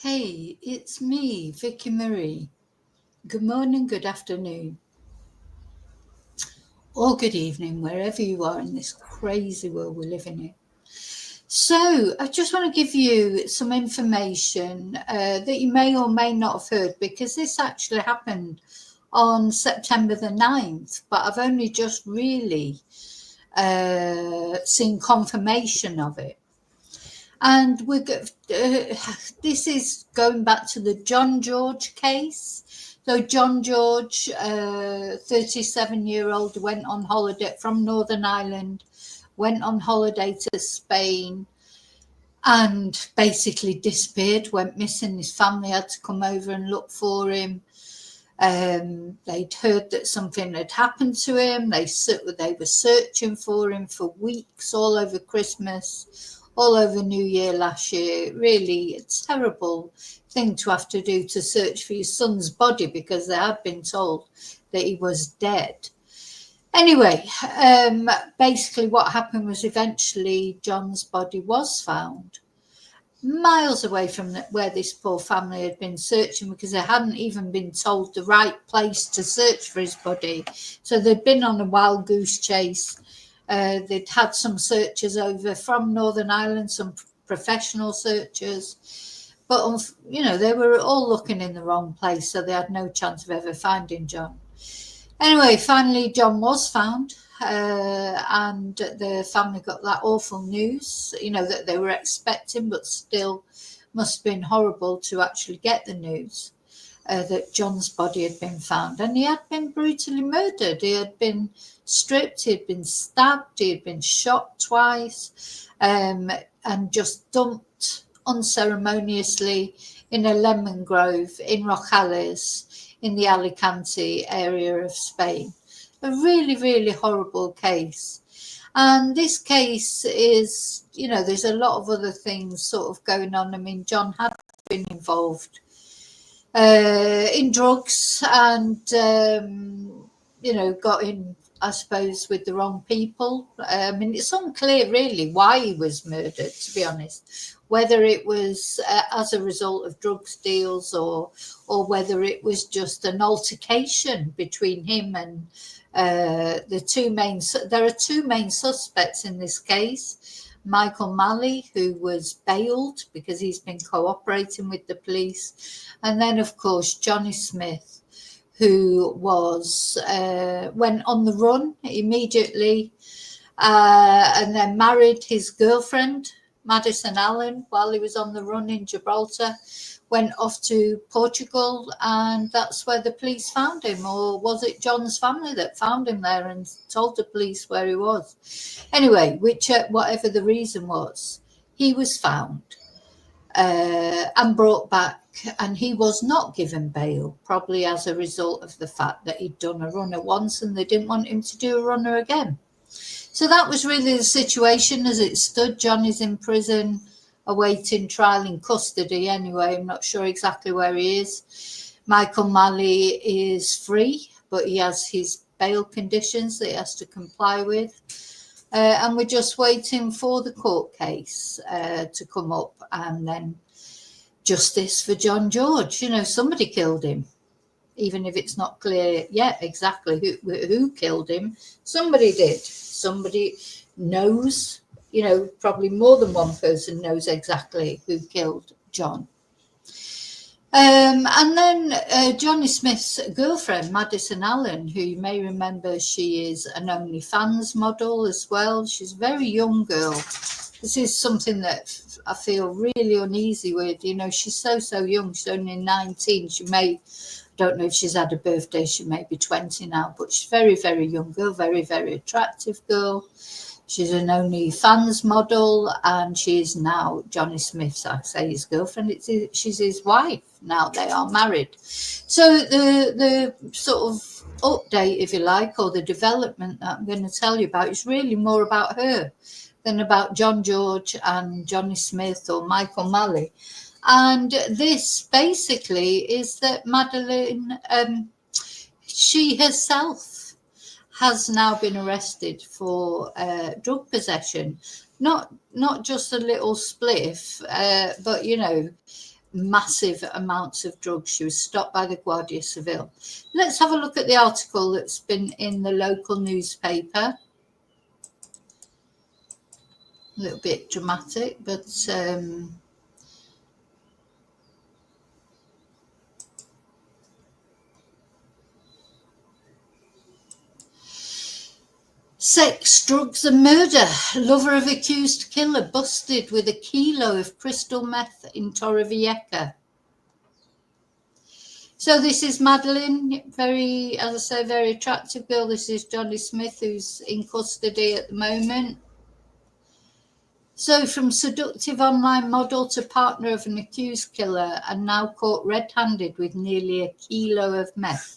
Hey, it's me, Vicky Marie. Good morning, good afternoon, or good evening, wherever you are in this crazy world we're living in. So, I just want to give you some information that you may or may not have heard, because this actually happened on September the 9th, but I've only just really seen confirmation of it. And this is going back to the John George case. So John George, 37-year-old, went on holiday from Northern Ireland, went on holiday to Spain, and basically disappeared, went missing. His family had to come over and look for him. They'd heard that something had happened to him. They were searching for him for weeks, all over Christmas, all over New Year last year. Really a terrible thing to have to do, to search for your son's body, because they had been told that he was dead. Anyway, basically what happened was eventually John's body was found miles away from where this poor family had been searching, because they hadn't even been told the right place to search for his body. So they'd been on a wild goose chase. They'd had some searchers over from Northern Ireland, some professional searchers, but they were all looking in the wrong place, so they had no chance of ever finding John. Anyway, finally John was found, and the family got that awful news, that they were expecting, but still must have been horrible to actually get the news that John's body had been found. And he had been brutally murdered. He had been stripped, he had been stabbed, he had been shot twice, and just dumped unceremoniously in a lemon grove in Rojales, in the Alicante area of Spain. A really, really horrible case. And this case is, there's a lot of other things sort of going on. I mean, John had been involved in drugs and, got in, I suppose, with the wrong people. I mean, it's unclear really why he was murdered, to be honest. Whether it was as a result of drugs deals, or whether it was just an altercation between him and there are two main suspects in this case. Michael Malley, who was bailed because he's been cooperating with the police, and then of course Johnny Smyth, who went on the run immediately, and then married his girlfriend Madison while he was on the run in Gibraltar, went off to Portugal, and that's where the police found him. Or was it John's family that found him there and told the police where he was? Anyway, whatever the reason was, he was found and brought back, and he was not given bail, probably as a result of the fact that he'd done a runner once and they didn't want him to do a runner again. So that was really the situation as it stood. John is in prison, awaiting trial, in custody anyway. I'm not sure exactly where he is. Michael Malley is free, but he has his bail conditions that he has to comply with. And we're just waiting for the court case to come up, and then justice for John George. Somebody killed him. Even if it's not clear yet exactly who killed him, somebody did. Somebody knows, probably more than one person knows exactly who killed John. And then Johnny Smith's girlfriend, Madison, who you may remember, she is an OnlyFans model as well. She's a very young girl. This is something that I feel really uneasy with. She's so young. She's only 19. Don't know if she's had a birthday. She may be 20 now, but she's a very, very young girl, very, very attractive girl. She's an OnlyFans model, and she is now Johnny Smith's, I say, his girlfriend. She's his wife now. They are married. So the sort of update, if you like, or the development that I'm going to tell you about is really more about her than about John George and Johnny Smith or Michael Malley. And this basically is that Madeleine, she herself has now been arrested for drug possession. Not just a little spliff, but, massive amounts of drugs. She was stopped by the Guardia Civil. Let's have a look at the article that's been in the local newspaper. A little bit dramatic, but sex, drugs and murder. Lover of accused killer busted with a kilo of crystal meth in Torrevieja. So this is Madeline, very, as I say, very attractive girl. This is Johnny Smyth, who's in custody at the moment. So from seductive online model to partner of an accused killer, and now caught red-handed with nearly a kilo of meth.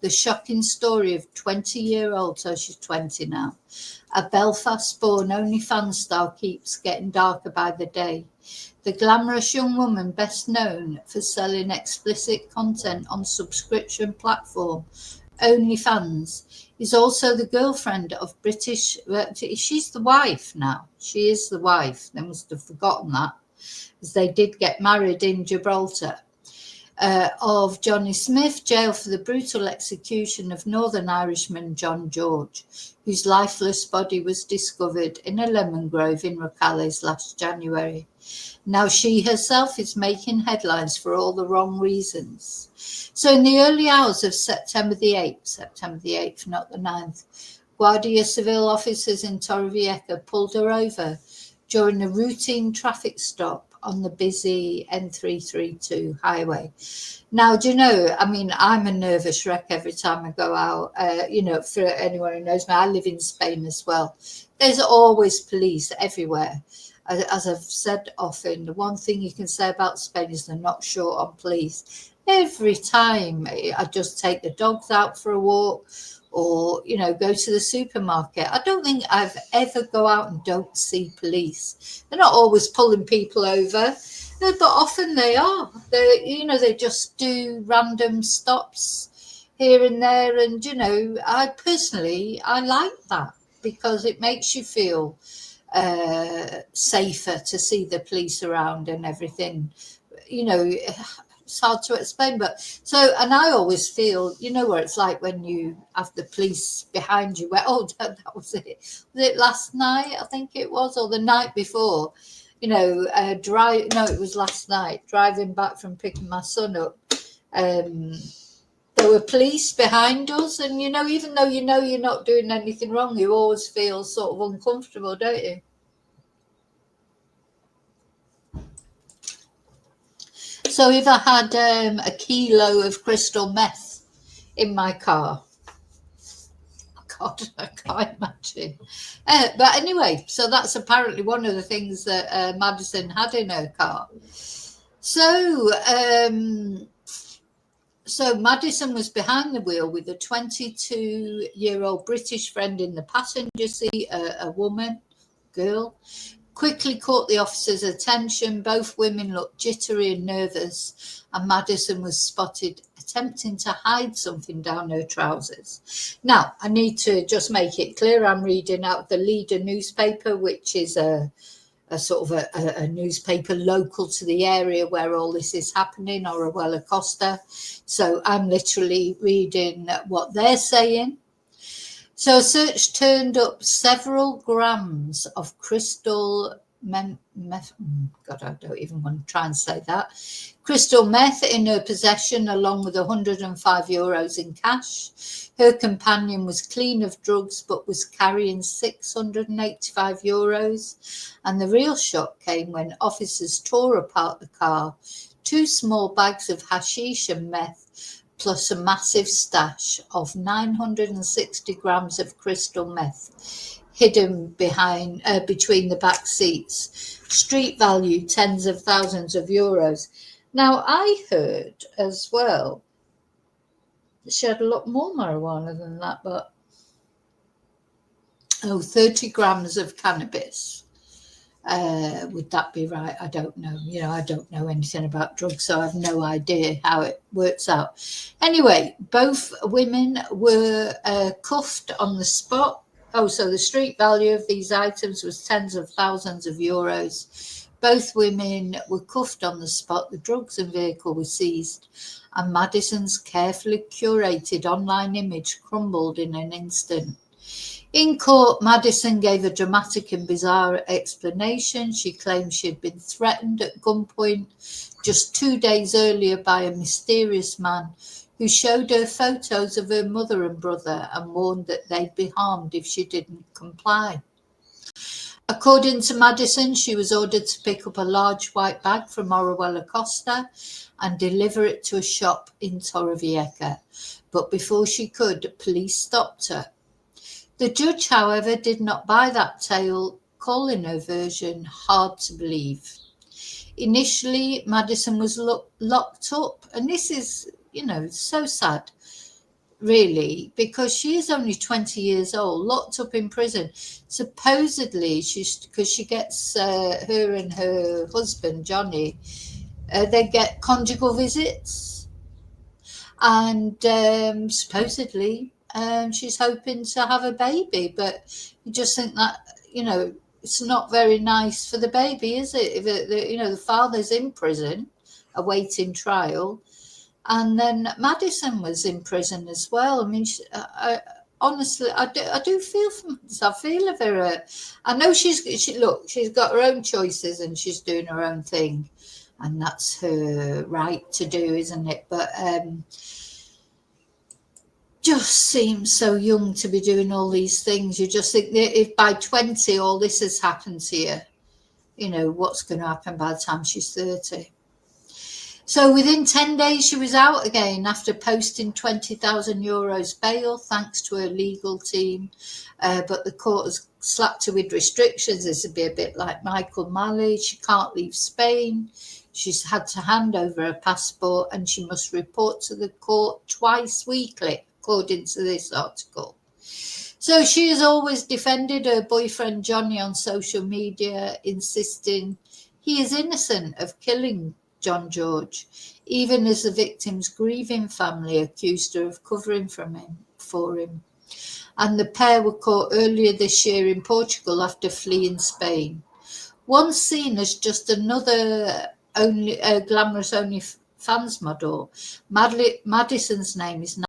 The shocking story of 20-year-old, so she's 20 now, a Belfast-born OnlyFans star keeps getting darker by the day. The glamorous young woman, best known for selling explicit content on subscription platform OnlyFans, is also the girlfriend of British. She's the wife now. She is the wife. They must have forgotten that, as they did get married in Gibraltar. Of Johnny Smyth, jailed for the brutal execution of Northern Irishman John George, whose lifeless body was discovered in a lemon grove in Rocales last January. Now she herself is making headlines for all the wrong reasons. So in the early hours of September the 8th, not the 9th, Guardia Civil officers in Torrevieja pulled her over during a routine traffic stop on the busy N332 highway. Now, do you know, I mean, I'm a nervous wreck every time I go out. For anyone who knows me, I live in Spain as well. There's always police everywhere. As I've said often, the one thing you can say about Spain is they're not short on police. Every time I just take the dogs out for a walk, or, go to the supermarket, I don't think I've ever go out and don't see police. They're not always pulling people over, but often they are. They just do random stops here and there. And, I personally like that, because it makes you feel safer to see the police around and everything. It's hard to explain, and I always feel, where it's like when you have the police behind you, that was it. Was it last night? I think it was, or the night before, it was last night, driving back from picking my son up. There were police behind us, and, even though you're not doing anything wrong, you always feel sort of uncomfortable, don't you? So if I had a kilo of crystal meth in my car, God, I can't imagine. But anyway, so that's apparently one of the things that Madison had in her car. So Madison was behind the wheel with a 22-year-old British friend in the passenger seat, a girl. Quickly caught the officer's attention. Both women looked jittery and nervous, and Madison was spotted attempting to hide something down her trousers. Now, I need to just make it clear, I'm reading out the Leader newspaper, which is a sort of a newspaper local to the area where all this is happening, or Abuela Costa. So I'm literally reading what they're saying. So a search turned up several grams of crystal God, I don't even want to try and say that. Crystal meth in her possession, along with €105 in cash. Her companion was clean of drugs, but was carrying €685. And the real shock came when officers tore apart the car. 2 small bags of hashish and meth, plus a massive stash of 960 grams of crystal meth hidden between the back seats. Street value tens of thousands of euros. Now, I heard as well that she had a lot more marijuana than that, but 30 grams of cannabis. Would that be right? I don't know. I don't know anything about drugs, so I have no idea how it works out. Anyway, both women were cuffed on the spot. So the street value of these items was tens of thousands of euros. Both women were cuffed on the spot. The drugs and vehicle were seized, and Madison's carefully curated online image crumbled in an instant. In court, Madison gave a dramatic and bizarre explanation. She claimed she had been threatened at gunpoint just 2 days earlier by a mysterious man who showed her photos of her mother and brother and warned that they'd be harmed if she didn't comply. According to Madison, she was ordered to pick up a large white bag from Oruella Costa and deliver it to a shop in Torrevieja. But before she could, police stopped her. The judge, however, did not buy that tale, calling her version hard to believe. Initially, Madison was locked up, and this is, so sad, really, because she is only 20 years old, locked up in prison. Supposedly, because she gets her and her husband, Johnny, they get conjugal visits, and supposedly she's hoping to have a baby, but you just think that, it's not very nice for the baby, is it? If the father's in prison awaiting trial, and then Madison was in prison as well. I mean, honestly, I do feel for myself. I feel of her. I know she's got her own choices and she's doing her own thing, and that's her right to do, isn't it? But just seems so young to be doing all these things. You just think that if by 20 all this has happened to you, what's going to happen by the time she's 30? So within 10 days, she was out again after posting €20,000 bail, thanks to her legal team. But the court has slapped her with restrictions. This would be a bit like Michael Malley. She can't leave Spain. She's had to hand over her passport, and she must report to the court twice weekly, according to this article. So she has always defended her boyfriend Johnny on social media, insisting he is innocent of killing John George, even as the victim's grieving family accused her of covering for him. And the pair were caught earlier this year in Portugal after fleeing Spain. Once seen as just another glamorous OnlyFans model, Madison's name is now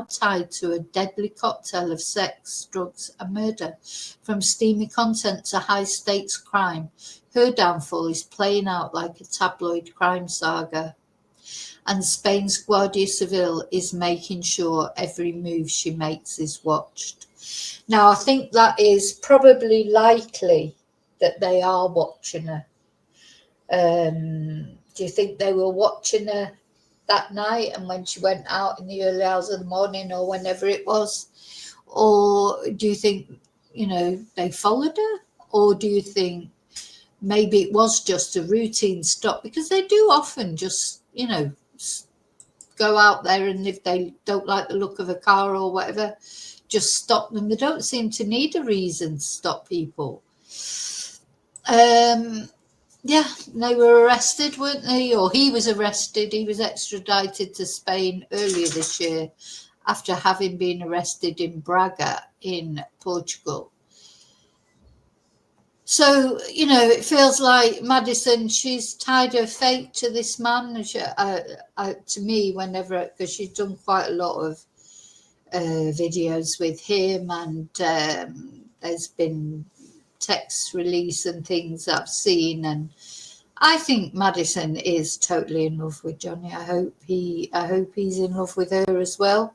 tied to a deadly cocktail of sex, drugs and murder. From steamy content to high-stakes crime, her downfall is playing out like a tabloid crime saga. And Spain's Guardia Civil is making sure every move she makes is watched. Now, I think that is probably likely that they are watching her. Do you think they were watching her that night and when she went out in the early hours of the morning or whenever it was? Or do you think, they followed her? Or do you think maybe it was just a routine stop? Because they do often just, go out there, and if they don't like the look of a car or whatever, just stop them. They don't seem to need a reason to stop people. Yeah, they were arrested, weren't they? Or he was arrested. He was extradited to Spain earlier this year after having been arrested in Braga in Portugal. So, it feels like Madison, she's tied her fate to this man. To me, whenever, because she's done quite a lot of videos with him, and there's been text release and things I've seen, and I think Madison is totally in love with Johnny. I hope he's in love with her as well.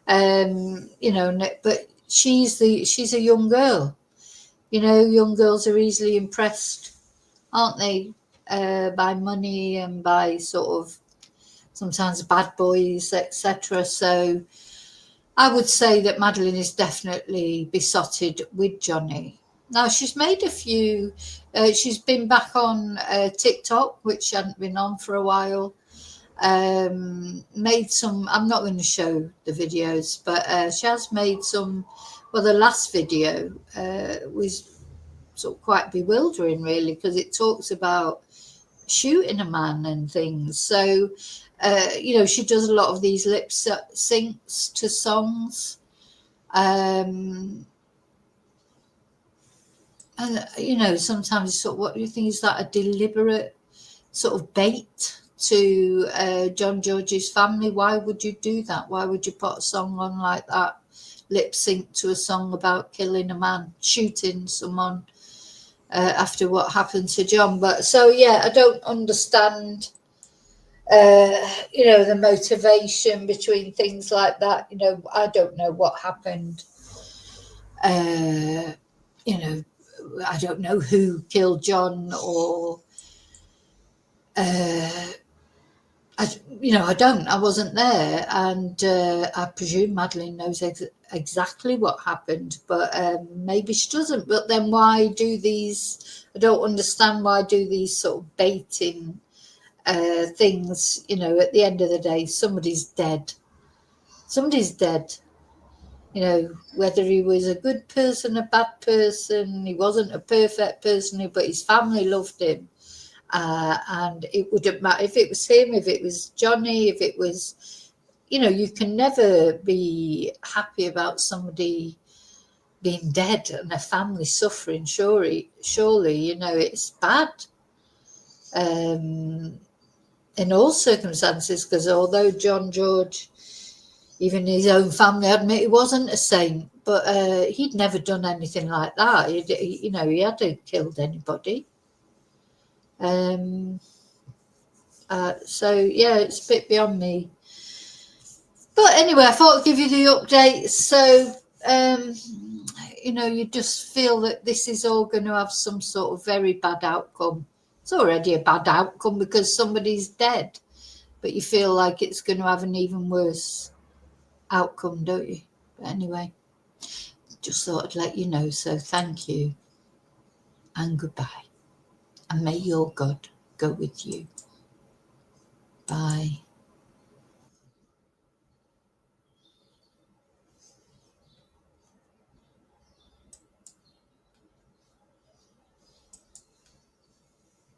But she's a young girl. Young girls are easily impressed, aren't they, by money and by sort of sometimes bad boys, etc. So I would say that Madeline is definitely besotted with Johnny. Now, she's made a few, she's been back on TikTok, which she hadn't been on for a while. Made some, I'm not going to show the videos, but she has made some. Well, the last video was sort of quite bewildering, really, because it talks about shooting a man and things. So, she does a lot of these lip syncs to songs. And, you know, sometimes sort of, what do you think, is that a deliberate sort of bait to John George's family? Why would you do that? Why would you put a song on like that, lip sync to a song about killing a man, shooting someone after what happened to John? But so, yeah, I don't understand, you know, the motivation between things like that. You know, I don't know what happened. You know, I don't know who killed John, or I don't. I wasn't there, and I presume Madeline knows exactly what happened, but maybe she doesn't. But then why do these? I don't understand why do these sort of baiting things. You know, at the end of the day, somebody's dead. Somebody's dead. You know, whether he was a good person, a bad person, he wasn't a perfect person, but his family loved him. And it wouldn't matter if it was him, if it was Johnny, if it was, you know, you can never be happy about somebody being dead and a family suffering. Surely, you know, it's bad in all circumstances, because although John George, even his own family admit he wasn't a saint, but he'd never done anything like that. You know, he hadn't killed anybody. So yeah, it's a bit beyond me. But anyway, I thought I'd give you the update. So, you know, you just feel that this is all going to have some sort of very bad outcome. It's already a bad outcome because somebody's dead, but you feel like it's going to have an even worse outcome, don't you? But anyway, just thought I'd let you know. So thank you and goodbye. And may your God go with you.